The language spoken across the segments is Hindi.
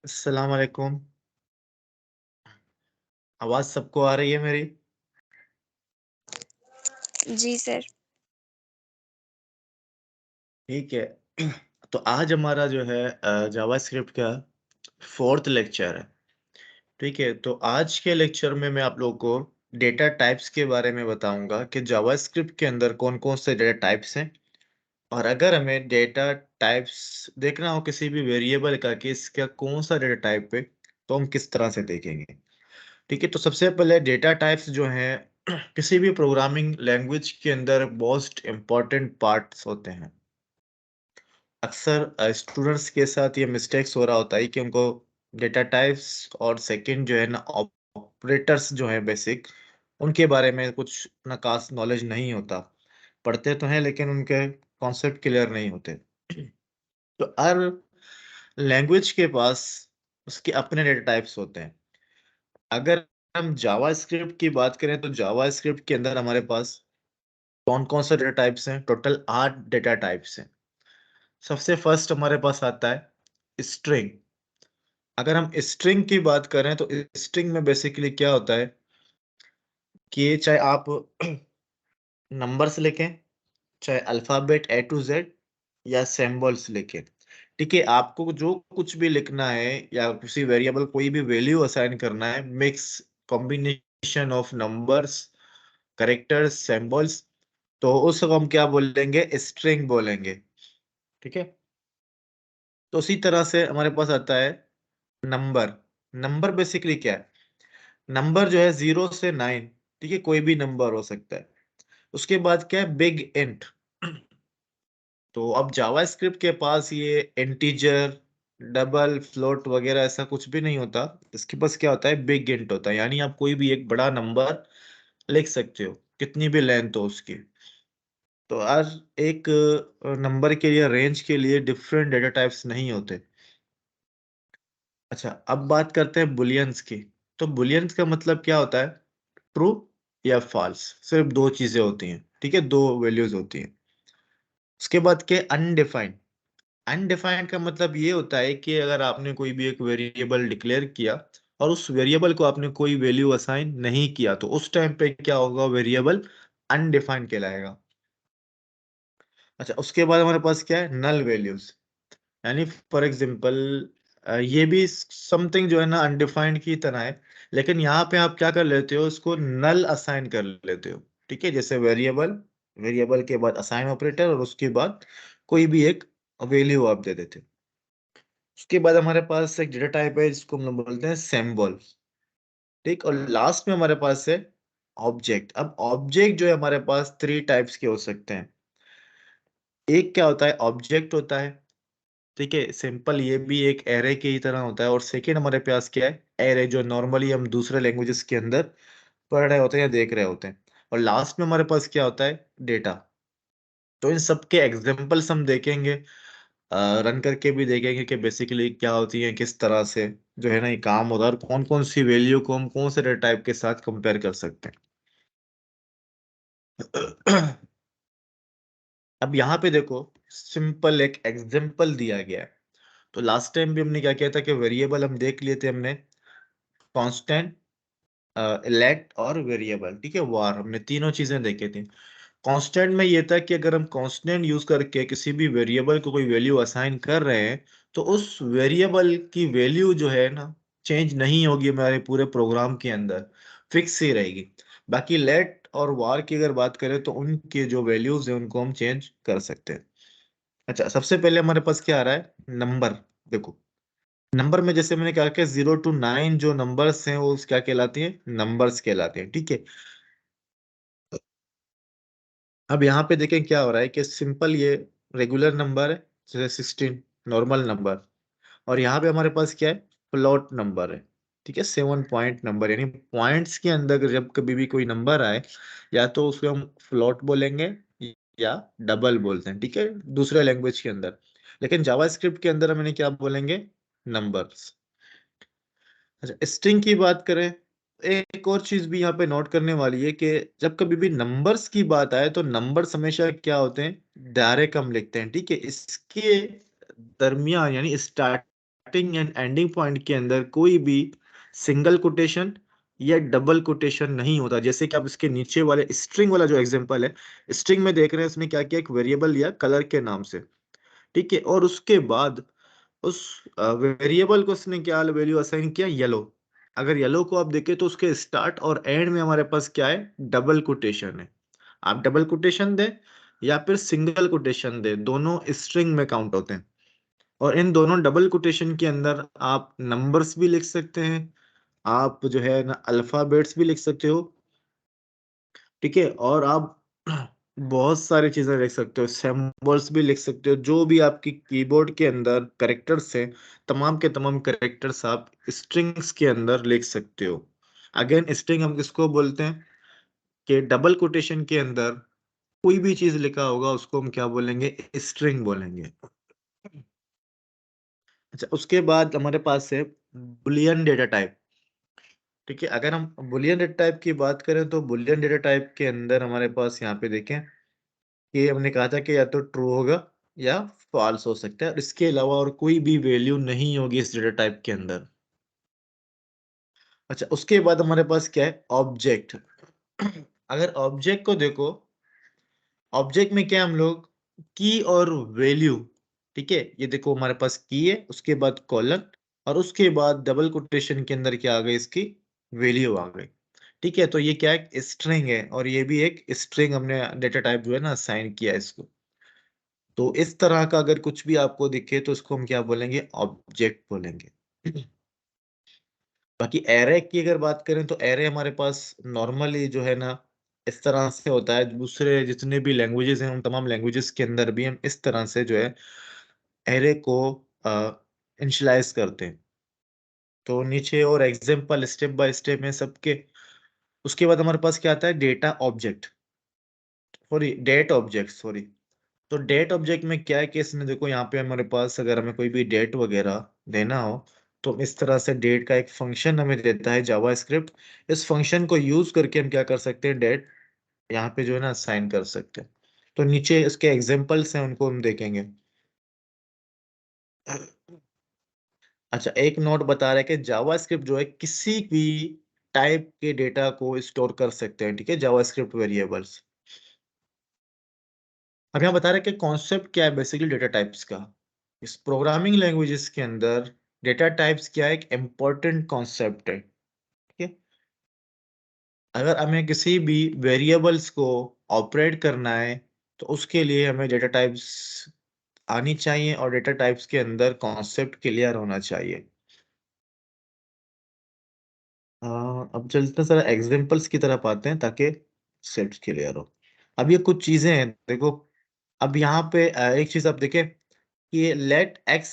अस्सलाम वालेकुम। आवाज सबको आ रही है मेरी? जी सर। ठीक है। तो आज हमारा जो है जावास्क्रिप्ट का फोर्थ लेक्चर है। ठीक है, तो आज के लेक्चर में मैं आप लोगों को डेटा टाइप्स के बारे में बताऊंगा कि जावास्क्रिप्ट के अंदर कौन कौन से डेटा टाइप्स हैं। और अगर हमें डेटा टाइप्स देखना हो किसी भी वेरिएबल का कि इसका कौन सा डेटा टाइप है, तो हम किस तरह से देखेंगे। ठीक है, तो सबसे पहले डेटा टाइप्स जो हैं किसी भी प्रोग्रामिंग लैंग्वेज के अंदर मोस्ट इम्पॉर्टेंट पार्ट्स होते हैं। अक्सर स्टूडेंट्स के साथ ये मिस्टेक्स हो रहा होता है कि उनको डेटा टाइप्स और सेकंड जो है ना ऑपरेटर्स जो है बेसिक, उनके बारे में कुछ ना खास नॉलेज नहीं होता। पढ़ते तो हैं लेकिन उनके कॉन्सेप्ट क्लियर नहीं होते। तो हर लैंग्वेज के पास उसके अपने डेटा टाइप्स होते हैं। अगर हम जावास्क्रिप्ट की बात करें तो जावास्क्रिप्ट के अंदर हमारे पास कौन कौन सा डेटा टाइप्स हैं? टोटल 8 डेटा टाइप्स हैं। सबसे फर्स्ट हमारे पास आता है स्ट्रिंग। अगर हम स्ट्रिंग की बात करें तो स्ट्रिंग में बेसिकली क्या होता है कि चाहे आप नंबर्स लिखें, चाहे अल्फाबेट ए टू जेड, या सिंबल्स लिखें। ठीक है, आपको जो कुछ भी लिखना है या किसी वेरिएबल कोई भी वैल्यू असाइन करना है, mix combination of numbers, characters, symbols, तो उसको हम क्या बोलेंगे? स्ट्रिंग बोलेंगे। ठीक है, तो उसी तरह से हमारे पास आता है नंबर। नंबर बेसिकली क्या है? नंबर जो है 0 से 9। ठीक है, कोई भी नंबर हो सकता है। उसके बाद क्या है? Big int. तो अब जावास्क्रिप्ट के पास ये इंटीजर, डबल, फ्लोट वगैरह ऐसा कुछ भी नहीं होता। इसके पास क्या होता है? बिग इंट होता है, यानी आप कोई भी एक बड़ा नंबर लिख सकते हो, कितनी भी लेंथ हो उसकी। तो हर एक नंबर के लिए, रेंज के लिए डिफरेंट डेटा टाइप्स नहीं होते। अच्छा, अब बात करते हैं बुलियंस की। तो बुलियंस का मतलब क्या होता है? ट्रू या फॉल्स, सिर्फ दो चीजें होती हैं। ठीक है, दो वैल्यूज होती हैं। उसके बाद के अनडिफाइंड। अनडिफाइंड का मतलब ये होता है कि अगर आपने कोई भी एक वेरिएबल डिक्लेयर किया और उस वेरिएबल को आपने कोई वैल्यू असाइन नहीं किया, तो उस टाइम पे क्या होगा? वेरिएबल अनडिफाइंड कहलाएगा। अच्छा, उसके बाद हमारे पास क्या है? Null values. यानी फॉर एग्जांपल ये भी समथिंग जो है ना अनडिफाइंड की तरह है, लेकिन यहाँ पे आप क्या कर लेते हो? उसको नल असाइन कर लेते हो। ठीक है, जैसे वेरिएबल, वेरिएबल के बाद असाइन ऑपरेटर, और उसके बाद कोई भी एक वैल्यू आप दे देते हो। उसके बाद हमारे पास एक डेटा टाइप है जिसको हम लोग बोलते हैं सिंबल। ठीक, और लास्ट में हमारे पास है ऑब्जेक्ट। अब ऑब्जेक्ट जो है हमारे पास 3 टाइप्स के हो सकते हैं। एक क्या होता है? ऑब्जेक्ट होता है। ठीक है, सिंपल, ये भी एक एरे की ही तरह होता है। और सेकेंड हमारे पास क्या है? एरे, जो नॉर्मली हम दूसरे लैंग्वेजेस के अंदर पढ़ रहे होते हैं या देख रहे होते हैं। और लास्ट में हमारे पास क्या होता है? डेटा। तो इन सब के एग्जांपल्स हम देखेंगे, रन करके भी देखेंगे कि बेसिकली क्या होती है, किस तरह से जो है ना ये काम होता है, और कौन कौन सी वैल्यू को हम कौन से डेटा टाइप के साथ कंपेयर कर सकते हैं। अब यहाँ पे देखो, सिंपल एक एग्जांपल दिया गया है। तो लास्ट टाइम भी हमने क्या किया था कि वेरिएबल हम देख लिए थे हमने, कांस्टेंट, लेट और वेरिएबल। ठीक है, वार, हमने तीनों चीजें देखी थी। कांस्टेंट में ये था कि अगर हम कांस्टेंट यूज करके किसी भी वेरिएबल को कोई वैल्यू असाइन कर रहे हैं, तो उस वेरिएबल की वैल्यू जो है ना चेंज नहीं होगी हमारे पूरे प्रोग्राम के अंदर, फिक्स ही रहेगी। बाकी लेट और वार की अगर बात करें तो उनके जो वैल्यूज है उनको हम चेंज कर सकते हैं। अच्छा, सबसे पहले हमारे पास क्या आ रहा है? नंबर। देखो, नंबर में जैसे मैंने कहा कि 0 to 9 जो नंबर्स हैं वो क्या कहलाती हैं? नंबर्स कहलाते हैं। ठीक है, अब यहाँ पे देखें क्या हो रहा है कि सिंपल ये रेगुलर नंबर है, जैसे 16 नॉर्मल नंबर। और यहाँ पे हमारे पास क्या है? फ्लोट नंबर है। ठीक है, 7 पॉइंट नंबर, यानी पॉइंट्स के अंदर जब कभी भी कोई नंबर आए, या तो उसको हम फ्लोट बोलेंगे या डबल बोलते हैं। ठीक है, दूसरे लैंग्वेज के अंदर। लेकिन जावास्क्रिप्ट के अंदर हम इन्हें क्या बोलेंगे? नंबर्स। अच्छा, स्ट्रिंग की बात करें, एक और चीज भी यहाँ पे नोट करने वाली है कि जब कभी भी नंबर्स की बात आए तो नंबर्स हमेशा क्या होते हैं? डायरेक्ट हम लिखते हैं। ठीक है, इसके दरमियान यानी starting starting and ending point के अंदर कोई भी सिंगल कोटेशन या डबल कोटेशन नहीं होता। जैसे कि आप इसके नीचे वाले स्ट्रिंग वाला जो एग्जांपल है, स्ट्रिंग में देख रहे हैं इसने क्या किया, एक वेरिएबल लिया कलर के नाम से, ठीक है, और उसके बाद उस वेरिएबल को उसने क्या वैल्यू असाइन किया, येलो। अगर येलो को आप देखें तो उसके स्टार्ट और एंड में हमारे पास क्या है, डबल कोटेशन है। आप डबल कोटेशन दें या फिर सिंगल कोटेशन दें, दोनों स्ट्रिंग में काउंट होते हैं। और इन दोनों डबल कोटेशन के अंदर आप नंबर्स भी लिख सकते हैं, आप जो है ना अल्फाबेट्स भी लिख सकते हो, ठीक है, और आप बहुत सारी चीजें लिख सकते हो, सिंबल्स भी लिख सकते हो, जो भी आपकी कीबोर्ड के अंदर करेक्टर्स हैं, तमाम के तमाम करेक्टर्स आप स्ट्रिंग्स के अंदर लिख सकते हो। अगेन स्ट्रिंग हम किसको बोलते हैं कि डबल कोटेशन के अंदर कोई भी चीज लिखा होगा उसको हम क्या बोलेंगे, स्ट्रिंग बोलेंगे। अच्छा, उसके बाद हमारे पास है बुलियन डेटा टाइप, ठीक है। अगर हम बुलियन डेटा टाइप की बात करें तो बुलियन डेटा टाइप के अंदर हमारे पास यहाँ पे देखें कि हमने कहा था कि या तो ट्रू होगा या फॉल्स हो सकता है, और इसके अलावा और कोई भी वैल्यू नहीं होगी इस डेटा टाइप के अंदर। अच्छा, उसके बाद हमारे पास क्या है, ऑब्जेक्ट। अगर ऑब्जेक्ट को देखो, ऑब्जेक्ट में क्या हम लोग की और वैल्यू, ठीक है, ये देखो हमारे पास की है, उसके बाद कॉलन, और उसके बाद डबल कोटेशन के अंदर क्या आ गई, इसकी वैल्यू आ गई, ठीक है। तो ये क्या है, स्ट्रिंग है, और ये भी एक स्ट्रिंग हमने डेटा टाइप जो है ना असाइन किया है इसको। तो इस तरह का अगर कुछ भी आपको दिखे तो उसको हम क्या बोलेंगे, ऑब्जेक्ट बोलेंगे। बाकी एरे की अगर बात करें तो एरे हमारे पास नॉर्मली जो है ना इस तरह से होता है, दूसरे जितने भी लैंग्वेजेस हैं उन तमाम लैंग्वेजेस के अंदर भी हम इस तरह से जो है एरे को इनिशियलाइज करते हैं। तो नीचे और एग्जांपल स्टेप बाय स्टेप में सबके। उसके बाद हमारे पास क्या आता है, data object, sorry date object, sorry. तो डेट ऑब्जेक्ट में क्या है कि इसमें देखो यहाँ पे हमारे पास अगर हमें कोई भी डेट वगैरह देना हो तो इस तरह से डेट का एक फंक्शन हमें देता है जावा स्क्रिप्ट। इस फंक्शन को यूज करके हम क्या कर सकते हैं, डेट यहाँ पे जो है ना असाइन कर सकते हैं। तो नीचे इसके एग्जांपल्स हैं उनको हम देखेंगे। अच्छा, एक नोट बता रहा है कि जावा स्क्रिप्ट जो है किसी भी टाइप के डेटा को स्टोर कर सकते हैं, ठीक है, जावा स्क्रिप्ट वेरिएबल्स। अब यहाँ बता रहे हैं कि कॉन्सेप्ट क्या है बेसिकली डेटा टाइप्स का। इस प्रोग्रामिंग लैंग्वेजेस के अंदर डेटा टाइप्स क्या है, एक इम्पोर्टेंट कॉन्सेप्ट है, ठीक है। अगर हमें किसी भी वेरिएबल्स को ऑपरेट करना है तो उसके लिए हमें डेटा टाइप्स आनी चाहिए और डेटा टाइप्स के अंदर कॉन्सेप्ट क्लियर होना चाहिए। अब चलते हैं, जरा एग्जांपल्स की तरफ आते हैं ताकि सेट्स क्लियर हो। अब ये कुछ चीजें हैं देखो। अब यहाँ पे एक चीज आप देखें कि let x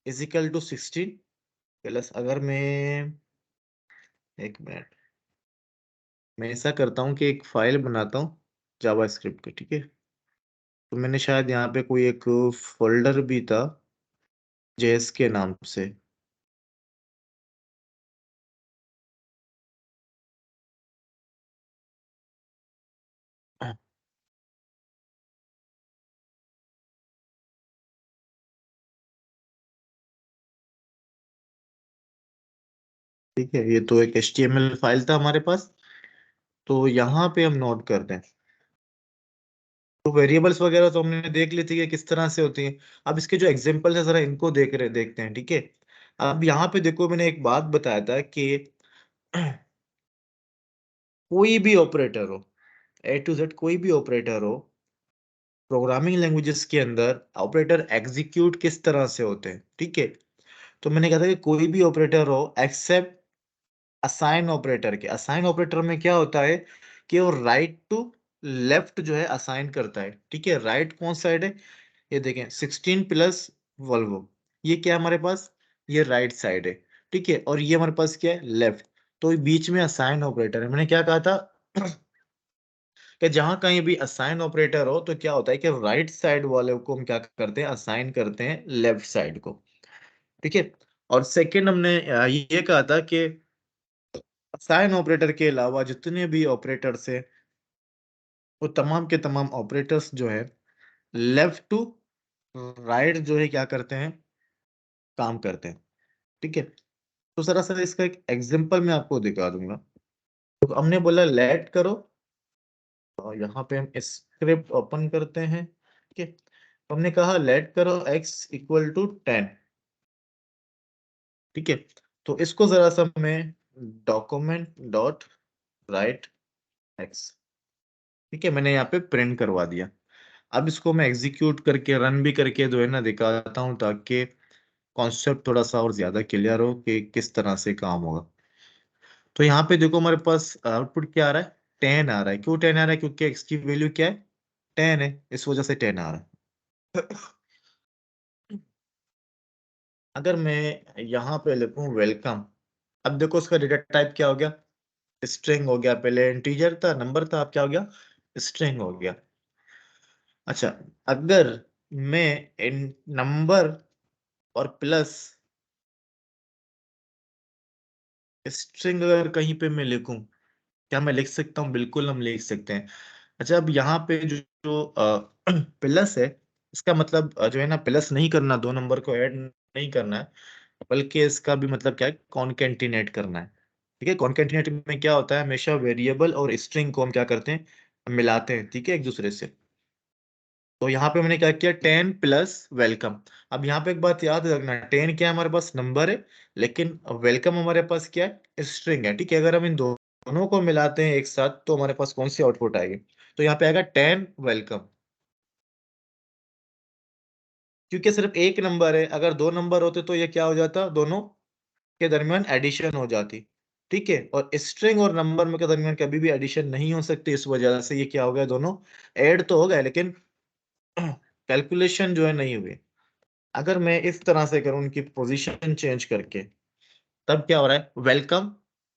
is equal to 16 plus, अगर मैं एक मिनट, मैं ऐसा करता हूँ कि एक फाइल बनाता हूँ जावा स्क्रिप्ट की, ठीक है। तो मैंने शायद यहाँ पे कोई एक फोल्डर भी था जेएस के नाम से। ठीक है, ये तो एक HTML फाइल था हमारे पास। तो यहाँ पे हम नोट करते हैं, तो वेरिएबल्स वगैरह तो हमने देख ली थी कि किस तरह से होती हैं। अब इसके जो एग्जांपल्स है जरा इनको देखते हैं, ठीक है। अब यहाँ पे देखो मैंने एक बात बताया था कि कोई भी ऑपरेटर हो, A to Z कोई भी ऑपरेटर हो, प्रोग्रामिंग लैंग्वेजेस के अंदर ऑपरेटर एग्जीक्यूट किस तरह से होते हैं, ठीक है। तो मैंने कहा था कि कोई भी ऑपरेटर हो एक्सेप्ट असाइन ऑपरेटर के। असाइन ऑपरेटर में क्या होता है कि वो राइट टू लेफ्ट जो है असाइन करता है, ठीक है। राइट कौन साइड है, ये देखें 16 प्लस वॉल्वो, ये क्या है हमारे पास, ये राइट साइड है, ठीक है, और ये हमारे पास क्या है, लेफ्ट। तो बीच में असाइन ऑपरेटर है। मैंने क्या कहा था कि जहां कहीं भी असाइन ऑपरेटर हो तो क्या होता है कि राइट साइड वाले को हम क्या करते हैं, असाइन करते हैं लेफ्ट साइड को, ठीक है। और सेकंड हमने ये कहा था कि असाइन ऑपरेटर के अलावा जितने भी ऑपरेटर्स है वो तमाम के तमाम ऑपरेटर्स जो है लेफ्ट टू राइट जो है क्या करते हैं, काम करते हैं। ठीक है, तो जरा सा इसका एक एग्जांपल मैं आपको दिखा दूंगा। तो हमने बोला लेट करो, और यहाँ पे हम स्क्रिप्ट ओपन करते हैं। ठीक है, तो हमने कहा लेट करो x इक्वल टू 10। ठीक है, तो इसको जरा सा मैं डॉक्यूमेंट डॉट राइट एक्स, ठीक है, मैंने यहाँ पे प्रिंट करवा दिया। अब इसको मैं एग्जीक्यूट करके रन भी करके जो है ना दिखाता हूँ, ताकि कॉन्सेप्ट थोड़ा सा और ज्यादा क्लियर हो कि किस तरह से काम होगा। तो यहाँ पे देखो हमारे पास आउटपुट क्या आ रहा है, 10 आ रहा है। क्यों 10 आ रहा है? क्योंकि x की वैल्यू क्या है, 10 है, इस वजह से 10 आ रहा है। अगर मैं यहाँ पे लिखूं वेलकम, अब देखो उसका डेटा टाइप क्या हो गया, स्ट्रिंग हो गया। पहले इंटीजर था, नंबर था, अब क्या हो गया, स्ट्रिंग हो गया। अच्छा, अगर मैं इन नंबर और प्लस स्ट्रिंग अगर कहीं पे मैं लिखूं, क्या मैं लिख सकता हूँ? बिल्कुल हम लिख सकते हैं। अच्छा, अब यहाँ पे जो जो प्लस है, इसका मतलब जो है ना, प्लस नहीं करना, दो नंबर को ऐड नहीं करना है, बल्कि इसका भी मतलब क्या है, कॉन्केटिनेट करना है। ठीक है, कॉन्केटिनेट में क्या होता है, हमेशा वेरिएबल और स्ट्रिंग को हम क्या करते हैं, मिलाते हैं, ठीक है, एक दूसरे से। तो यहाँ पे मैंने क्या किया, 10 प्लस वेलकम। अब यहाँ पे एक बात याद रखना, 10 क्या है, हमारे पास नंबर है, लेकिन वेलकम हमारे पास क्या है, स्ट्रिंग है। ठीक है, अगर हम इन दोनों को मिलाते हैं एक साथ, तो हमारे पास कौन सी आउटपुट आएगी, तो यहाँ पे आएगा 10 वेलकम। क्योंकि सिर्फ एक नंबर है, अगर दो नंबर होते तो ये क्या हो जाता, दोनों के दरमियान एडिशन हो जाती। ठीक है, और स्ट्रिंग और नंबर में के दरमियान कभी भी एडिशन नहीं हो सकती, इस वजह से ये क्या हो गया, दोनों ऐड तो हो गए, लेकिन कैलकुलेशन जो है नहीं हुई। अगर मैं इस तरह से करूं, उनकी पोजीशन चेंज करके, तब क्या हो रहा है, वेलकम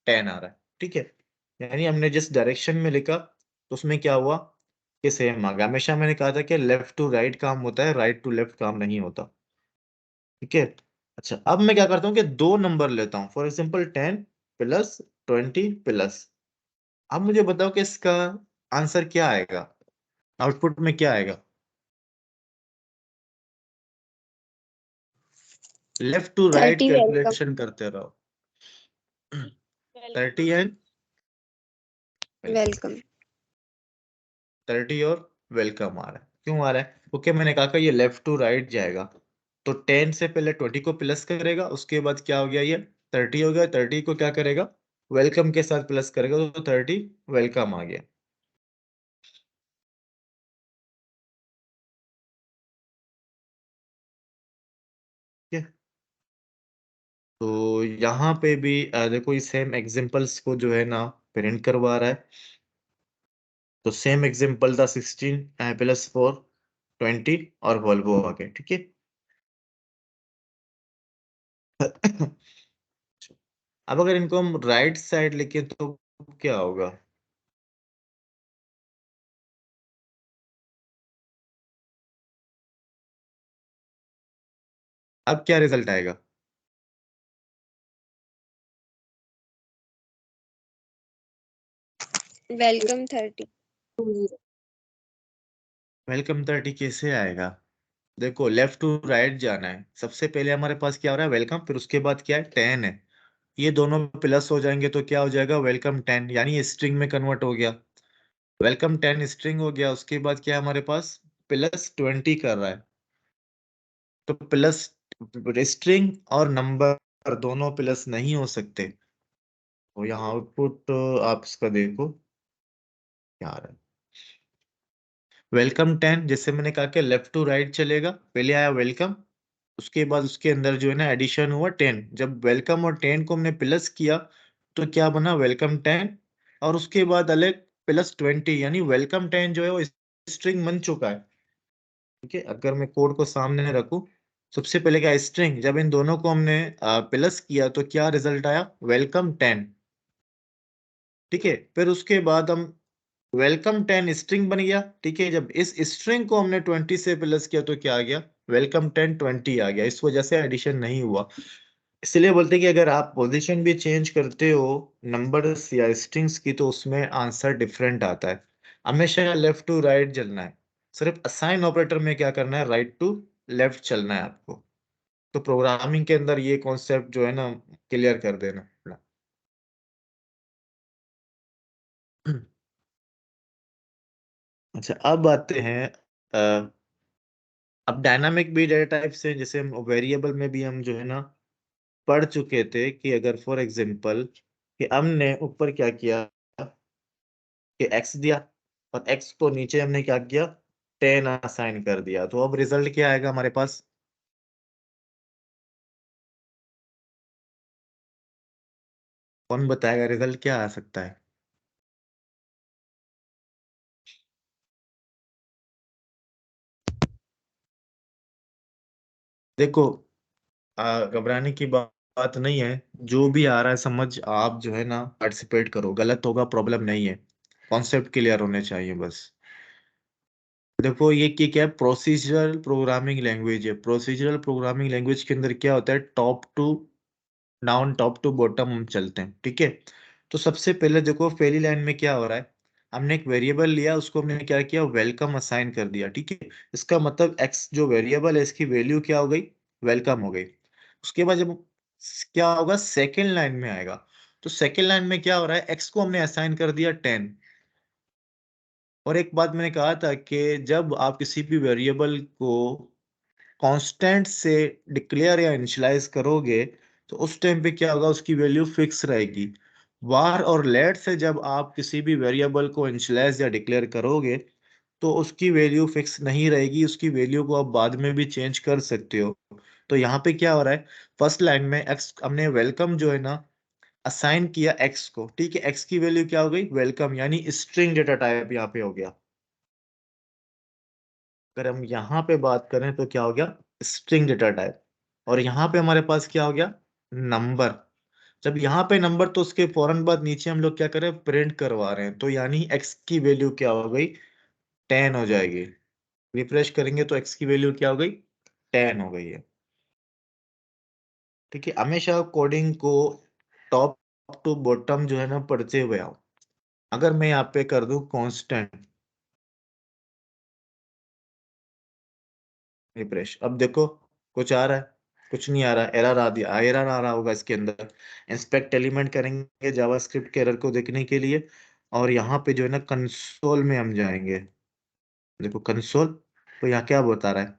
10 आ रहा है। ठीक है, यानी हमने जिस डायरेक्शन में लिखा, तो उसमें क्या हुआ कि सेम आ गया। हमेशा मैंने कहा था कि लेफ्ट टू राइट काम होता है, राइट टू लेफ्ट काम नहीं होता। ठीक है, अच्छा, अब मैं क्या करता हूँ कि दो नंबर लेता हूँ, फॉर एग्जाम्पल 10 प्लस 20 प्लस। अब मुझे बताओ कि इसका आंसर क्या आएगा, आउटपुट में क्या आएगा। Left to right 30 welcome. Calculation करते रहो। वेलकम। 30 and welcome, welcome. 30 और वेलकम आ रहा है। क्यों आ रहा है? क्योंकि मैंने कहा कि ये लेफ्ट टू राइट जाएगा, तो 10 से पहले 20 को प्लस करेगा, उसके बाद क्या हो गया, ये 30 हो गया, 30 को क्या करेगा, वेलकम के साथ प्लस करेगा, तो 30 वेलकम आ गया। ठीक है, तो यहाँ पे भी देखो, इस सेम एग्जांपल्स को जो है ना प्रिंट करवा रहा है। तो सेम एग्जांपल था, 16 प्लस 4 20 और वॉल्वो आ गए। ठीक है। अब अगर इनको हम राइट साइड लिखे तो क्या होगा, अब क्या रिजल्ट आएगा? वेलकम 30। वेलकम 30 कैसे आएगा? देखो, लेफ्ट टू राइट जाना है, सबसे पहले हमारे पास क्या हो रहा है, वेलकम, फिर उसके बाद क्या है, 10 है। ये दोनों प्लस हो जाएंगे तो क्या हो जाएगा, वेलकम 10, यानी स्ट्रिंग में कन्वर्ट हो गया। वेलकम 10 स्ट्रिंग हो गया, उसके बाद क्या है हमारे पास, प्लस 20 कर रहा है। तो प्लस स्ट्रिंग और नंबर दोनों प्लस नहीं हो सकते। तो यहाँ आउटपुट आप इसका देखो क्या आ रहा है, वेलकम 10, जैसे मैंने कहा कि लेफ्ट टू राइट चलेगा, पहले आया वेलकम, उसके बाद उसके अंदर जो है ना एडिशन हुआ 10। जब वेलकम और 10 को हमने प्लस किया, तो क्या बना, वेलकम 10, और उसके बाद अलग प्लस 20, यानी वेलकम 10 जो है वो स्ट्रिंग बन चुका है। ठीक है, अगर मैं कोड को सामने रखूं, सबसे पहले क्या, स्ट्रिंग, जब इन दोनों को हमने प्लस किया, तो क्या रिजल्ट आया, वेलकम 10। ठीक है, फिर उसके बाद हम वेलकम 10 स्ट्रिंग बन गया। ठीक है, जब इस स्ट्रिंग को हमने 20 से प्लस किया, तो क्या आ गया, वेलकम 10 20 आ गया, इस वजह से एडिशन नहीं हुआ। इसलिए बोलते हैं कि अगर आप पोजीशन भी चेंज करते हो नंबर्स या स्ट्रिंग्स की, तो उसमें आंसर डिफरेंट आता है। हमेशा लेफ्ट टू राइट चलना है, सिर्फ असाइन ऑपरेटर में क्या करना है, राइट टू लेफ्ट चलना है आपको। तो प्रोग्रामिंग के अंदर ये कॉन्सेप्ट जो है ना क्लियर कर देना। अच्छा, अब आते हैं अब डायनामिक भी डेटा टाइप से, जैसे हम वेरिएबल में भी हम जो है ना पढ़ चुके थे कि अगर फॉर एग्जांपल कि हमने ऊपर क्या किया कि एक्स दिया और एक्स को नीचे हमने क्या किया 10 असाइन कर दिया, तो अब रिजल्ट क्या आएगा हमारे पास? कौन बताएगा रिजल्ट क्या आ सकता है? देखो, घबराने की बात नहीं है। जो भी आ रहा है समझ, आप जो है ना पार्टिसिपेट करो, गलत होगा प्रॉब्लम नहीं है, कॉन्सेप्ट क्लियर होने चाहिए बस। देखो ये क्या है, प्रोसीजरल प्रोग्रामिंग लैंग्वेज है। प्रोसीजरल प्रोग्रामिंग लैंग्वेज के अंदर क्या होता है, top to down, top to bottom हम चलते हैं, ठीक है। तो सबसे पहले देखो पहली लाइन में क्या हो रहा है, हमने एक वेरिएबल लिया, उसको हमने क्या किया, वेलकम असाइन कर दिया, ठीक है। इसका मतलब एक्स जो वेरिएबल है इसकी वैल्यू क्या हो गई, वेलकम हो गई। उसके बाद जब क्या होगा, सेकेंड लाइन में आएगा, तो सेकेंड लाइन में क्या हो रहा है, एक्स को हमने असाइन कर दिया 10। और एक बात मैंने कहा था कि जब आप किसी भी वेरिएबल को कांस्टेंट से डिक्लेयर या इनिशियलाइज करोगे, तो उस टाइम पे क्या होगा, उसकी वैल्यू फिक्स रहेगी। वार और लेट से जब आप किसी भी वेरिएबल को इनिशियलाइज या डिक्लेयर करोगे, तो उसकी वैल्यू फिक्स नहीं रहेगी, उसकी वैल्यू को आप बाद में भी चेंज कर सकते हो। तो यहाँ पे क्या हो रहा है, फर्स्ट लाइन में एक्स हमने वेलकम जो है ना असाइन किया एक्स को, ठीक है। एक्स की वैल्यू क्या हो गई, वेलकम, यानी स्ट्रिंग डेटा टाइप यहाँ पे हो गया। अगर हम यहाँ पे बात करें तो क्या हो गया, स्ट्रिंग डेटा टाइप। और यहाँ पे हमारे पास क्या हो गया, नंबर। जब यहाँ पे नंबर, तो उसके फौरन बाद नीचे हम लोग क्या कर रहे हैं, प्रिंट करवा रहे हैं, तो यानी एक्स की वैल्यू क्या हो गई, 10 हो जाएगी। रिफ्रेश करेंगे तो एक्स की वैल्यू क्या हो गई, 10 हो गई है। ठीक है, हमेशा कोडिंग को टॉप टू बॉटम जो है ना पढ़ते हुए आओ। अगर मैं यहाँ पे कर दूं कांस्टेंट रिफ्रेश, अब देखो कुछ आ रहा है, कुछ नहीं आ रहा, एरर आ दिया, एरर आ रहा होगा इसके अंदर। इंस्पेक्ट एलिमेंट करेंगे जावास्क्रिप्ट के एरर को देखने के लिए, और यहाँ पे जो है ना कंसोल में हम जाएंगे। देखो कंसोल, तो यहाँ क्या बता रहा है,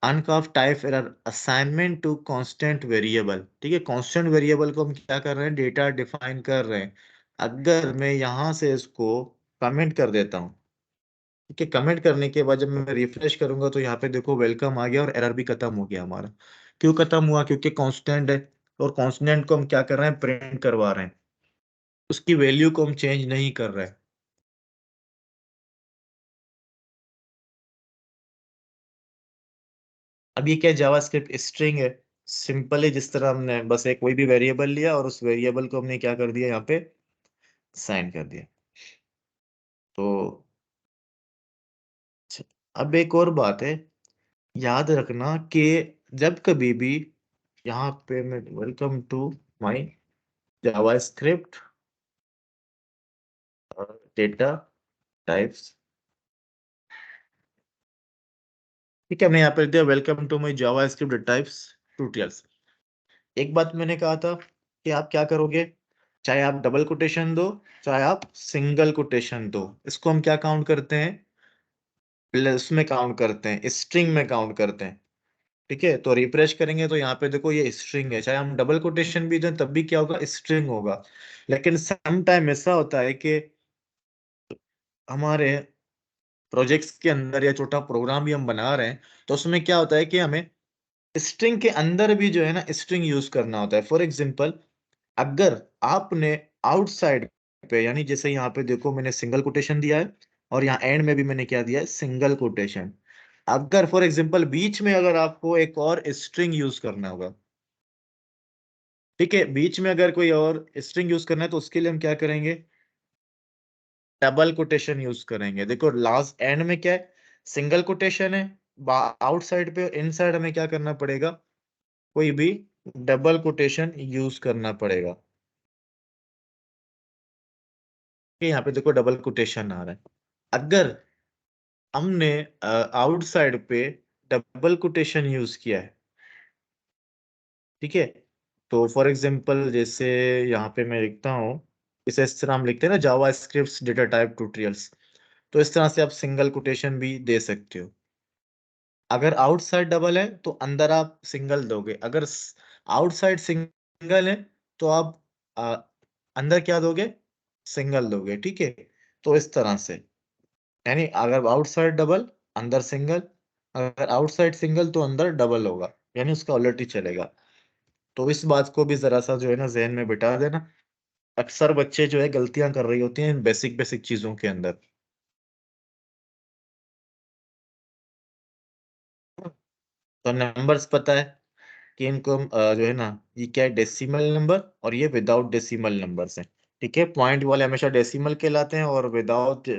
uncaught type error assignment to constant variable, ठीक है। कांस्टेंट वेरिएबल को हम क्या कर रहे हैं, डेटा डिफाइन कर रहे हैं। अगर मैं यहाँ से इसको कमेंट कर देता हूँ, ठीक है, कमेंट करने के बाद जब मैं रिफ्रेश करूंगा तो यहाँ पे देखो वेलकम आ गया और एरर भी खत्म हो गया हमारा। क्यों खत्म हुआ, क्योंकि कांस्टेंट है, और कांस्टेंट को हम क्या कर रहे हैं, प्रिंट करवा रहे हैं, उसकी वैल्यू को हम चेंज नहीं कर रहे हैं। अब ये क्या, जावास्क्रिप्ट स्ट्रिंग है, सिंपल है। जिस तरह हमने बस एक कोई भी वेरिएबल लिया और उस वेरिएबल को हमने क्या कर दिया, यहाँ पे साइन कर दिया। तो अच्छा, अब एक और बात है, याद रखना कि जब कभी भी यहाँ पे मैं welcome to my JavaScript data types, ठीक है, हमने यहाँ पे दिया welcome to my JavaScript types tutorials. एक बात मैंने कहा था कि आप क्या करोगे, चाहे आप डबल कोटेशन दो, चाहे आप सिंगल कोटेशन दो, इसको हम क्या काउंट करते हैं, प्लस में काउंट करते हैं, स्ट्रिंग में काउंट करते हैं। ठीक है, तो रिफ्रेश करेंगे तो यहाँ पे देखो ये स्ट्रिंग है, चाहे हम डबल कोटेशन भी दें तब भी क्या होगा, स्ट्रिंग होगा। लेकिन सम टाइम ऐसा होता है कि हमारे प्रोजेक्ट्स के अंदर या छोटा प्रोग्राम भी हम बना रहे हैं, तो उसमें क्या होता है कि हमें स्ट्रिंग के अंदर भी जो है ना स्ट्रिंग यूज करना होता है। फॉर एग्जांपल, अगर आपने आउटसाइड पे, यानी जैसे यहाँ पे देखो मैंने सिंगल कोटेशन दिया है, और यहाँ एंड में भी मैंने क्या दिया है, सिंगल कोटेशन। अगर फॉर एग्जांपल बीच में अगर आपको एक और स्ट्रिंग यूज करना होगा, ठीक है, बीच में अगर कोई और स्ट्रिंग यूज करना है, तो उसके लिए हम क्या करेंगे, डबल कोटेशन यूज करेंगे। देखो लास्ट एंड में क्या है, सिंगल कोटेशन है, आउटसाइड पे, इनसाइड हमें क्या करना पड़ेगा, कोई भी डबल कोटेशन यूज करना पड़ेगा। यहाँ पे देखो डबल कोटेशन आ रहा है। अगर हमने आउटसाइड पे डबल कोटेशन यूज किया है, ठीक है। तो फॉर एग्जांपल जैसे यहाँ पे मैं लिखता हूँ, इसे इस तरह हम लिखते हैं ना, जावा स्क्रिप्ट डेटा टाइप ट्यूटोरियल्स। तो इस तरह से आप सिंगल कोटेशन भी दे सकते हो। अगर आउटसाइड डबल है तो अंदर आप सिंगल दोगे, अगर आउटसाइड सिंगल है तो आप आ, अंदर क्या दोगे, सिंगल दोगे। ठीक है। तो इस तरह से, यानी अगर आउटसाइड डबल, अंदर सिंगल, अगर आउटसाइड सिंगल तो अंदर डबल होगा, यानी उसका उलट ही चलेगा। तो इस बात को भी जरा सा जो है ना जहन में बिठा देना। अक्सर बच्चे जो है गलतियां कर रही होती हैं इन बेसिक बेसिक चीजों के अंदर। तो नंबर्स पता है कि इनको हम जो है ना, ये क्या है, डेसिमल नंबर, और ये विदाउट डेसिमल नंबर्स हैं। ठीक है। पॉइंट वाले हमेशा डेसिमल कहलाते हैं, और विदाउट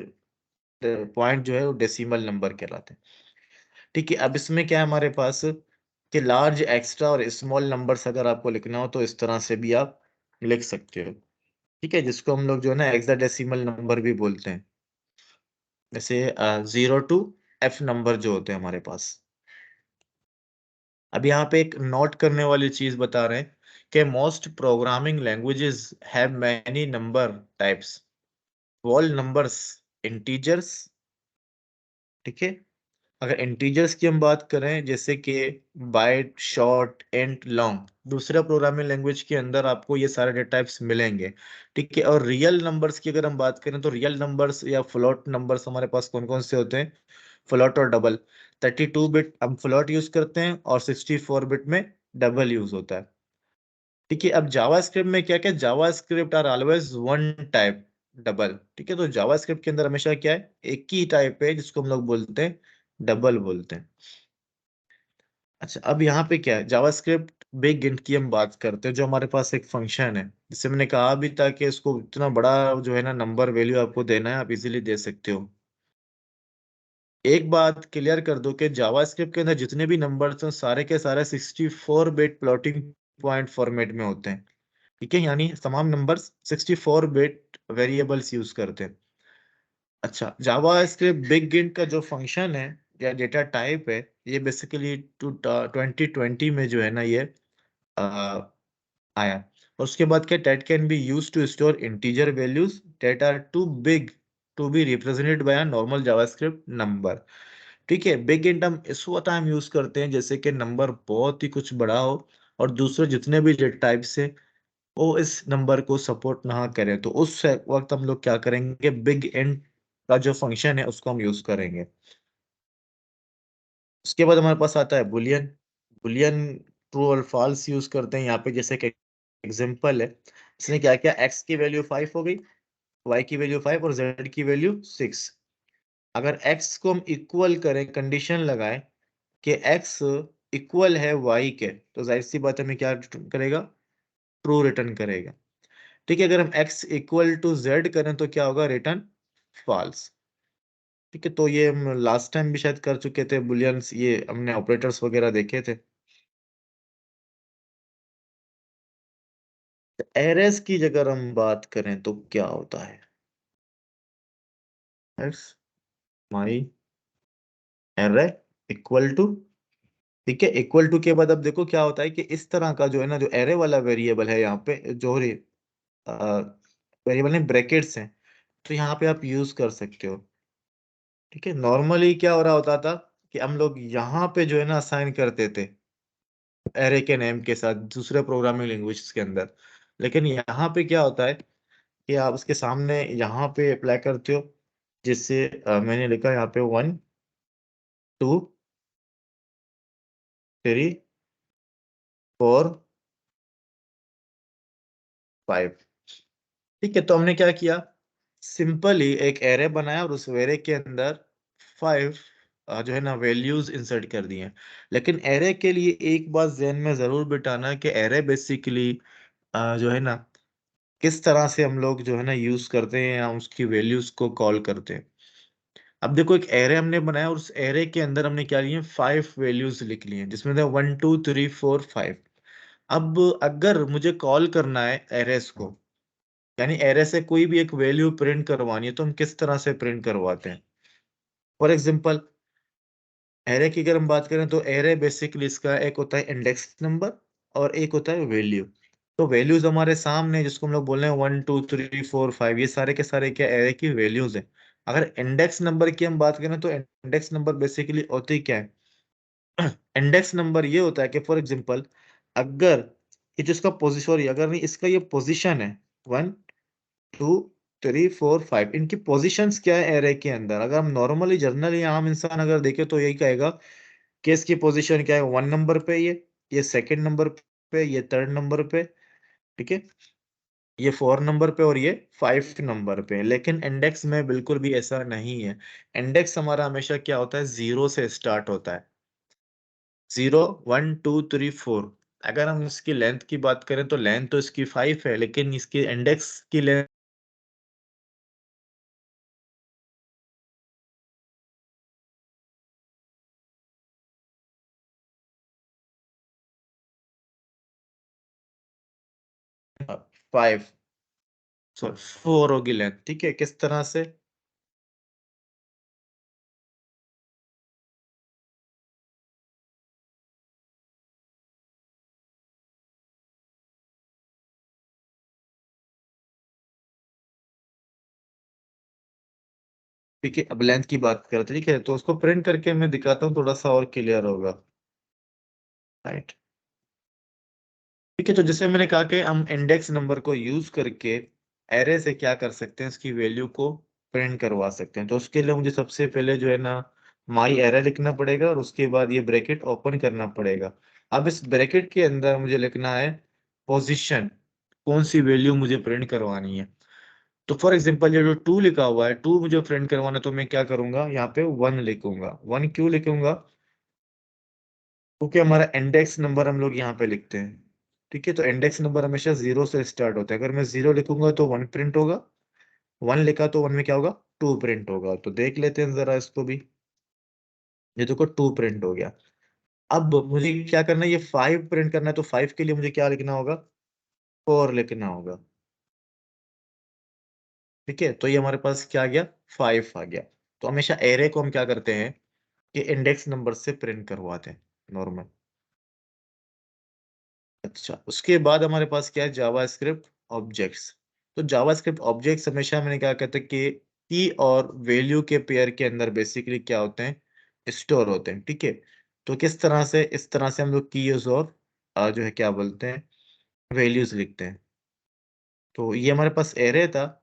पॉइंट जो है वो डेसिमल नंबर कहलाते हैं। ठीक है। अब इसमें क्या है हमारे पास, कि लार्ज, एक्स्ट्रा और स्मॉल नंबर्स अगर आपको लिखना हो तो इस तरह से भी आप लिख सकते हो। ठीक है। जिसको हम लोग जो है ना हेक्साडेसिमल नंबर भी बोलते हैं। जैसे 0 to F नंबर जो होते हैं हमारे पास। अब यहाँ पे एक नोट करने वाली चीज बता रहे हैं कि most programming languages have many number types, all numbers integers. ठीक है। अगर इंटीजर्स की हम बात करें, जैसे कि बाइट, शॉर्ट, इंट, लॉन्ग, दूसरा प्रोग्रामिंग लैंग्वेज के अंदर आपको ये सारे डेटा टाइप्स मिलेंगे। ठीक है। और रियल नंबर्स की अगर हम बात करें तो रियल नंबर्स या फ्लोट नंबर्स हमारे पास कौन कौन से होते हैं, फ्लोट और डबल। 32 बिट हम फ्लोट यूज करते हैं, और 64 बिट में डबल यूज होता है। ठीक है। अब जावा स्क्रिप्ट में क्या क्या, JavaScript are always one type, double. ठीक है। तो जावा स्क्रिप्ट के अंदर हमेशा क्या है, एक ही टाइप है जिसको हम लोग बोलते हैं डबल बोलते हैं। अच्छा, अब यहाँ पे क्या है, जावा स्क्रिप्ट बिग इंट की हम बात करते हैं, जो हमारे पास एक फंक्शन है, जिससे मैंने कहा भी था कि इसको इतना बड़ा जो है ना नंबर वैल्यू आपको देना है, आप इजीली दे सकते हो। एक बात क्लियर कर दो कि जावा स्क्रिप्ट के अंदर जितने भी नंबर्स हैं सारे के सारे 64 बिट फ्लोटिंग पॉइंट फॉर्मेट में होते हैं। ठीक है। यानी तमाम नंबर्स 64 बिट वेरिएबल्स यूज करते हैं। अच्छा, जावा स्क्रिप्ट बिग इंट का जो फंक्शन है या डेटा टाइप है, ये बेसिकली 2020 में जो है ना ये आया। और उसके बाद क्या, that can be use to store integer values that are too big to be represented by a normal JavaScript number. ठीक है। बिग इंट हम इस वक्त हम यूज करते हैं जैसे कि नंबर बहुत ही कुछ बड़ा हो, और दूसरे जितने भी डेटा टाइप्स है वो इस नंबर को सपोर्ट ना करें, तो उस वक्त हम लोग क्या करेंगे, बिग इंट का जो फंक्शन है उसको हम यूज करेंगे। उसके बाद हमारे पास आता है बुलियन। बुलियन ट्रू और फॉल्स यूज करते हैं यहाँ पे, जैसे कि एग्जांपल है, इसने क्या किया, एक्स की वैल्यू 5 हो गई, वाई की वैल्यू 5 और जेड की वैल्यू 6। अगर एक्स को हम इक्वल करें, कंडीशन लगाएं कि एक्स इक्वल है वाई के, तो जाहिर सी बात है हमें क्या return करेगा, ट्रू रिटर्न करेगा। ठीक है। अगर हम एक्स इक्वल टू जेड करें तो क्या होगा, रिटर्न फॉल्स। ठीक है। तो ये हम लास्ट टाइम भी शायद कर चुके थे बुलियंस, ये हमने ऑपरेटर्स वगैरह देखे थे। एरेस की अगर हम बात करें तो क्या होता है, x my array equal to. ठीक है। इक्वल टू के बाद अब देखो क्या होता है कि इस तरह का जो है ना, जो एरे वाला वेरिएबल है यहाँ पे, जो वेरिएबल ने ब्रैकेट्स हैं, तो यहाँ पे आप यूज कर सकते हो। ठीक है। नॉर्मली क्या हो रहा होता था कि हम लोग यहाँ पे जो है ना असाइन करते थे एरे के नेम के साथ दूसरे प्रोग्रामिंग लैंग्वेज के अंदर, लेकिन यहाँ पे क्या होता है कि आप उसके सामने यहाँ पे अप्लाई करते हो। जिससे मैंने लिखा यहाँ पे 1 2 3 4 5। ठीक है। तो हमने क्या किया, सिंपली एक एरे बनाया और उस एरे के अंदर 5 जो है ना वैल्यूज इंसर्ट कर दिए। लेकिन एरे के लिए एक बात जहन में जरूर बिठाना कि एरे बेसिकली जो है ना किस तरह से हम लोग जो है ना यूज करते हैं या उसकी वैल्यूज को कॉल करते हैं। अब देखो, एक एरे हमने बनाया और उस एरे के अंदर हमने क्या लिए, 5 वैल्यूज लिख लिए हैं, जिसमें था 1 2 3 4 5। अब अगर मुझे कॉल करना है एरेस को, यानी एरे से कोई भी एक वैल्यू प्रिंट करवानी है, तो हम किस तरह से प्रिंट करवाते हैं। फॉर एग्जांपल, एरे की अगर हम बात करें तो एरे बेसिकली इसका एक होता है इंडेक्स नंबर, और एक होता है वैल्यू। तो वैल्यूज हमारे सामने जिसको हम लोग बोल रहे हैं 1 2 3 4 5, ये सारे के सारे क्या एरे की वैल्यूज है। अगर इंडेक्स नंबर की हम बात करें तो इंडेक्स नंबर बेसिकली होती क्या है? इंडेक्स नंबर ये होता है कि फॉर एग्जांपल अगर ये जिसका पोजीशन, सॉरी अगर नहीं, इसका ये पोजीशन है 1 2 3 4 5, इनकी पोजीशंस क्या है एरे के अंदर? अगर हम नॉर्मली जनरली आम इंसान अगर देखे तो यही कहेगा कि इसकी पोजीशन क्या है, 1 नंबर पे, ये सेकंड नंबर पे, ये थर्ड नंबर पे, ठीक है, ये 4 नंबर पे और ये 5 नंबर पे। लेकिन इंडेक्स में बिल्कुल भी ऐसा नहीं है। इंडेक्स हमारा हमेशा क्या होता है, 0 से स्टार्ट होता है। 0 1 2 3 4। अगर हम इसकी लेंथ की बात करें तो लेंथ तो इसकी 5 है, लेकिन इसकी इंडेक्स की लेंथ 5, सॉरी 4 होगी लेंथ, ठीक है। किस तरह से? ठीक है, अब लेंथ की बात करते हैं, ठीक है, तो उसको प्रिंट करके मैं दिखाता हूँ, थोड़ा सा और क्लियर होगा। राइट। ठीक है, तो जैसे मैंने कहा कि हम इंडेक्स नंबर को यूज करके एरे से क्या कर सकते हैं, इसकी वैल्यू को प्रिंट करवा सकते हैं। तो उसके लिए मुझे सबसे पहले जो है ना माई एरे लिखना पड़ेगा, और उसके बाद ये ब्रैकेट ओपन करना पड़ेगा। अब इस ब्रैकेट के अंदर मुझे लिखना है पोजीशन, कौन सी वैल्यू मुझे प्रिंट करवानी है। तो फॉर एग्जांपल ये जो 2 लिखा हुआ है, 2 मुझे प्रिंट करवाना है, तो मैं क्या करूंगा, यहाँ पे 1 लिखूंगा। 1 क्यों लिखूंगा? क्योंकि हमारा इंडेक्स नंबर हम लोग यहाँ पे लिखते हैं। ठीक है, तो इंडेक्स नंबर हमेशा 0 से स्टार्ट होता है। अगर मैं 0 लिखूंगा तो 1 प्रिंट होगा, 1 लिखा तो 1 में क्या होगा, 2 प्रिंट होगा। तो देख लेते हैं जरा इसको भी। ये देखो 2 प्रिंट हो गया। अब मुझे क्या करना है, ये 5 प्रिंट करना है, तो 5 के लिए मुझे क्या लिखना होगा, 4 लिखना होगा। ठीक है, तो ये हमारे पास क्या आ गया, 5 आ गया। तो हमेशा एरे को हम क्या करते हैं कि इंडेक्स नंबर से प्रिंट करवाते हैं, नॉर्मल। अच्छा, उसके बाद हमारे पास क्या है, जावास्क्रिप्ट ऑब्जेक्ट्स। तो जावास्क्रिप्ट ऑब्जेक्ट्स हमेशा मैंने क्या कहते हैं कि की और वैल्यू के पेयर के अंदर बेसिकली क्या होते हैं, स्टोर होते हैं। ठीक है, तो किस तरह से, इस तरह से हम लोग कीज और जो है क्या बोलते हैं, वैल्यूज लिखते हैं। तो ये हमारे पास एरे था।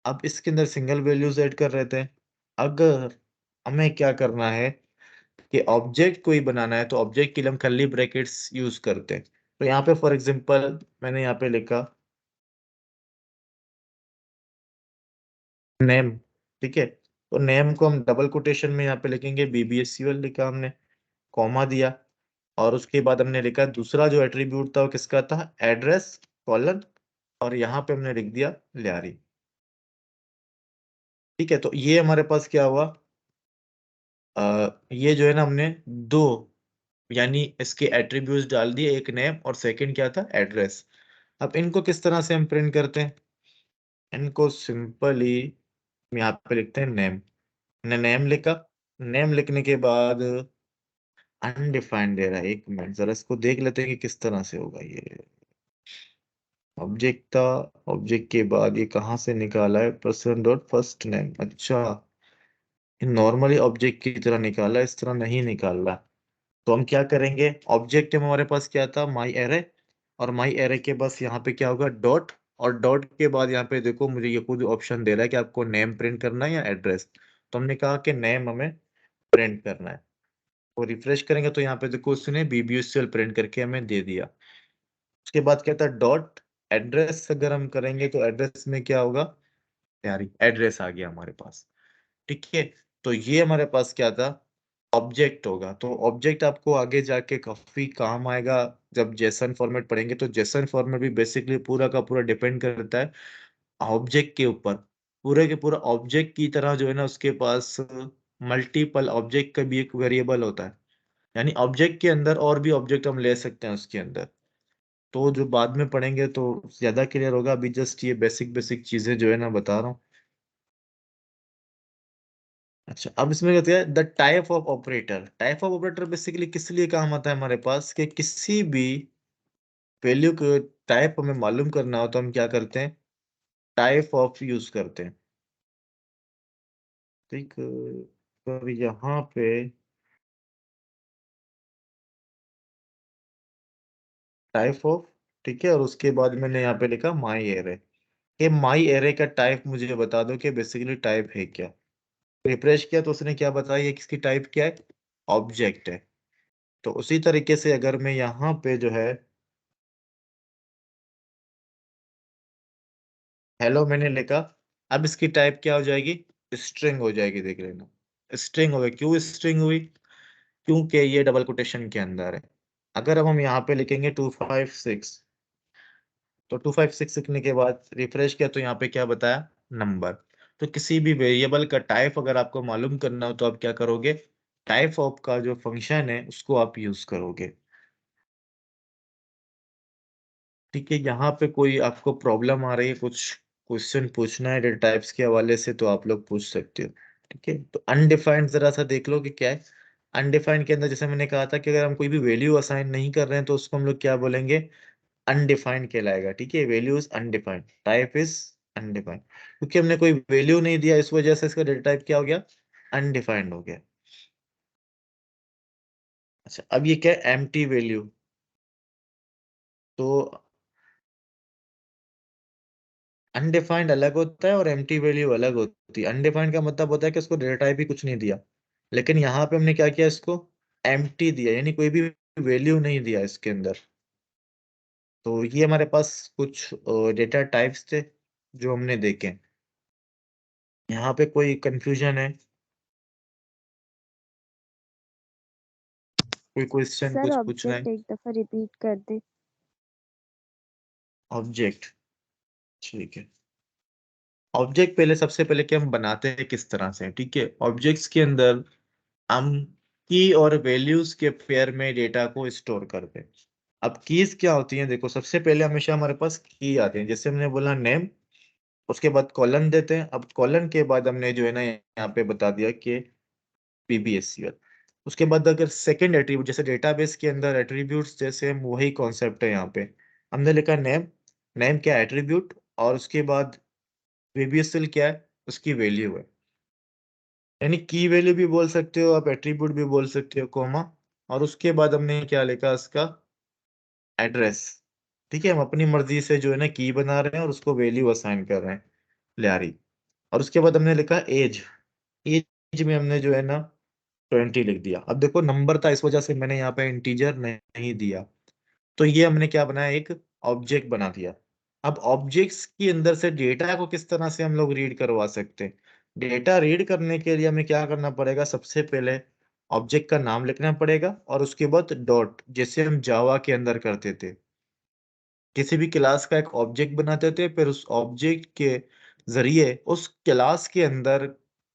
अब इसके अंदर सिंगल वैल्यूज ऐड कर रहे थे। अगर हमें क्या करना है कि ऑब्जेक्ट कोई बनाना है, तो ऑब्जेक्ट के लिए हम कर्ली ब्रैकेट्स यूज करते हैं। तो यहाँ पे फॉर एग्जांपल मैंने यहाँ पे लिखा नेम। ठीक है, तो नेम को हम डबल कोटेशन में यहाँ पे लिखेंगे, BBSCUL लिखा हमने, कॉमा दिया, और उसके बाद हमने लिखा दूसरा जो एट्रीब्यूट था वो किसका था, एड्रेस कॉलन, और यहाँ पे हमने लिख दिया लियारी। ठीक है, तो ये हमारे पास क्या हुआ, ये जो है ना हमने दो, यानी इसके एट्रीब्यूट्स डाल दिए, एक नेम और सेकंड क्या था, एड्रेस। अब इनको किस तरह से हम प्रिंट करते हैं, इनको सिंपली यहाँ पे लिखते हैं नेम। ने नेम लिखा, नेम लिखने के बाद अनडिफाइंड दे रहा है, एक मिनट जरा इसको देख लेते हैं कि किस तरह से होगा ये। ऑब्जेक्ट था, ऑब्जेक्ट के बाद ये कहाँ से निकाला है, पर्सन डॉट फर्स्ट नेम। अच्छा, नॉर्मली ऑब्जेक्ट की तरह निकाला, इस तरह नहीं निकाल रहा। तो हम क्या करेंगे, ऑब्जेक्ट में हमारे पास क्या था, माई एरे, और माई एरे के बस यहाँ पे क्या होगा, डॉट, और डॉट के बाद यहाँ पे देखो मुझे ये खुद ऑप्शन दे रहा है कि आपको नेम प्रिंट करना है या एड्रेस। तो हमने कहा कि नेम हमें प्रिंट करना है। वो रिफ्रेश करेंगे तो यहाँ पे देखो उसने BBSCUL प्रिंट करके हमें दे दिया। उसके बाद क्या था, डॉट एड्रेस, अगर हम करेंगे तो एड्रेस में क्या होगा, यार एड्रेस आ गया हमारे पास। ठीक है, तो ये हमारे पास क्या था, ऑब्जेक्ट होगा। तो ऑब्जेक्ट आपको आगे जाके काफी काम आएगा, जब जेसन फॉर्मेट पढ़ेंगे। तो जेसन फॉर्मेट भी बेसिकली पूरा का पूरा डिपेंड करता है ऑब्जेक्ट के ऊपर। पूरे के पूरा ऑब्जेक्ट की तरह जो है ना उसके पास मल्टीपल ऑब्जेक्ट का भी एक वेरिएबल होता है, यानी ऑब्जेक्ट के अंदर और भी ऑब्जेक्ट हम ले सकते हैं उसके अंदर। तो जो बाद में पढ़ेंगे तो ज्यादा क्लियर होगा, अभी जस्ट ये बेसिक बेसिक चीजें जो है ना बता रहा हूँ। अच्छा, अब इसमें कहते हैं the type of operator. Type of operator basically किस लिए काम आता है हमारे पास, कि किसी भी वैल्यू को टाइप हमें मालूम करना हो तो हम क्या करते हैं, टाइप ऑफ यूज करते हैं। ठीक, तो यहाँ पे टाइप ऑफ, ठीक है, और उसके बाद मैंने यहाँ पे लिखा माई एरे। ये माई एरे का टाइप मुझे बता दो कि बेसिकली टाइप है क्या। रिफ्रेश किया तो उसने क्या बताया, ये किसकी टाइप क्या है, ऑब्जेक्ट है। तो उसी तरीके से अगर मैं यहाँ पे जो है हेलो मैंने लिखा, अब इसकी टाइप क्या हो जाएगी, स्ट्रिंग हो जाएगी, देख लेना। स्ट्रिंग हो गई, क्यों स्ट्रिंग हुई, क्योंकि ये डबल कोटेशन के अंदर है। अगर अब हम यहाँ पे लिखेंगे 256, तो 256 लिखने के बाद रिफ्रेश किया तो यहाँ पे क्या बताया, नंबर। तो किसी भी वेरिएबल का टाइप अगर आपको मालूम करना हो तो आप क्या करोगे, टाइप ऑफ का जो फंक्शन है उसको आप यूज करोगे। ठीक है, यहाँ पे कोई आपको प्रॉब्लम आ रही है, कुछ क्वेश्चन पूछना है डेटा टाइप्स के हवाले से तो आप लोग पूछ सकते हो। ठीक है, तो अनडिफाइंड जरा सा देख लो कि क्या है। अनडिफाइंड के अंदर जैसे मैंने कहा था कि अगर हम कोई भी वैल्यू असाइन नहीं कर रहे हैं तो उसको हम लोग क्या बोलेंगे, अनडिफाइंड कहलाएगा। ठीक है, value is undefined, type is undefined, क्योंकि हमने कोई वैल्यू नहीं दिया इस वजह से इसका डेटा टाइप क्या हो गया, अनडिफाइंड हो गया। अच्छा, अब ये क्या है, एम्प्टी वैल्यू। तो अनडिफाइंड अलग होता है और एम्प्टी वैल्यू अलग होती है। अनडिफाइंड का मतलब होता है कि उसको डेटा टाइप भी कुछ नहीं दिया, लेकिन यहाँ पे हमने क्या किया, इसको एम्प्टी दिया, यानी कोई भी वैल्यू नहीं दिया इसके अंदर। तो ये हमारे पास कुछ डेटा टाइप्स थे जो हमने देखे। यहाँ पे कोई कंफ्यूजन है, कोई क्वेश्चन सर कुछ पूछना है। ऑब्जेक्ट एक दफा रिपीट कर दे। ऑब्जेक्ट, ठीक है। ऑब्जेक्ट पहले, सबसे पहले कि हम बनाते हैं किस तरह से, ठीक है। ऑब्जेक्ट्स के अंदर हम की और वैल्यूज के पेयर में डेटा को स्टोर करते हैं। अब कीज क्या होती हैं, देखो सबसे पहले हमेशा हमारे पास की आते हैं, जैसे हमने बोला नेम, उसके बाद कॉलन देते हैं। अब कॉलन के बाद हमने जो है ना यहाँ पे बता दिया कि पीबीएससीएल। उसके बाद अगर सेकंड एट्रीब्यूट, जैसे डेटाबेस के अंदर एट्रीब्यूट्स जैसे हम, वही कॉन्सेप्ट है यहाँ पे। हमने लिखा नेम, नेम क्या एट्रीब्यूट, और उसके बाद पीबीएससीएल क्या है, उसकी वैल्यू है। यानी की वैल्यू भी बोल सकते हो आप, एट्रीब्यूट भी बोल सकते हो, कोमा। और उसके बाद हमने क्या लिखा, इसका एड्रेस। ठीक है, हम अपनी मर्जी से जो है ना की बना रहे हैं और उसको वैल्यू असाइन कर रहे हैं, लियारी। और उसके बाद हमने लिखा एज, एज में हमने जो है ना 20 लिख दिया। अब देखो नंबर था इस वजह से मैंने यहाँ पे इंटीजर नहीं दिया, तो ये हमने क्या बनाया, एक ऑब्जेक्ट बना दिया। अब ऑब्जेक्ट्स के अंदर से डेटा को किस तरह से हम लोग रीड करवा सकते हैं, डेटा रीड करने के लिए हमें क्या करना पड़ेगा, सबसे पहले ऑब्जेक्ट का नाम लिखना पड़ेगा और उसके बाद डॉट, जैसे हम जावा के अंदर करते थे। किसी भी क्लास का एक ऑब्जेक्ट बनाते थे, फिर उस ऑब्जेक्ट के जरिए उस क्लास के अंदर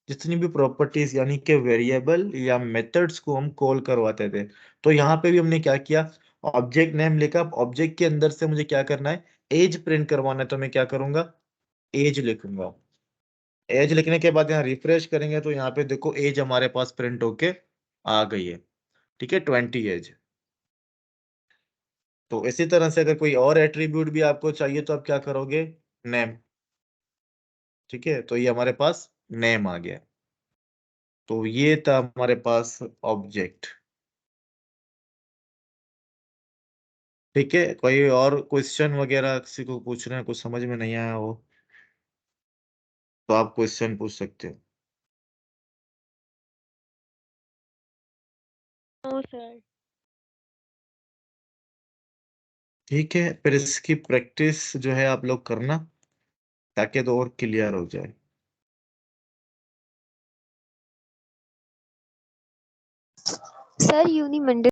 जितनी भी प्रॉपर्टीज यानी कि वेरिएबल या मेथड्स को हम कॉल करवाते थे। तो यहाँ पे भी हमने क्या किया, ऑब्जेक्ट नेम लिखा। ऑब्जेक्ट के अंदर से मुझे क्या करना है, एज प्रिंट करवाना है, तो मैं क्या करूंगा, एज लिखूंगा। एज लिखने के बाद यहाँ रिफ्रेश करेंगे तो यहाँ पे देखो एज हमारे पास प्रिंट होके आ गई है। ठीक है, 20 एज। तो इसी तरह से अगर कोई और एट्रीब्यूट भी आपको चाहिए तो आप क्या करोगे, नेम। ठीक है, तो ये हमारे पास नेम आ गया। तो ये था हमारे पास ऑब्जेक्ट। ठीक है, कोई और क्वेश्चन वगैरह किसी को पूछना है, कुछ समझ में नहीं आया हो तो आप क्वेश्चन पूछ सकते हो। No sir. ठीक है, फिर इसकी प्रैक्टिस जो है आप लोग करना, ताकि तो और क्लियर हो जाए। Sir uni Monday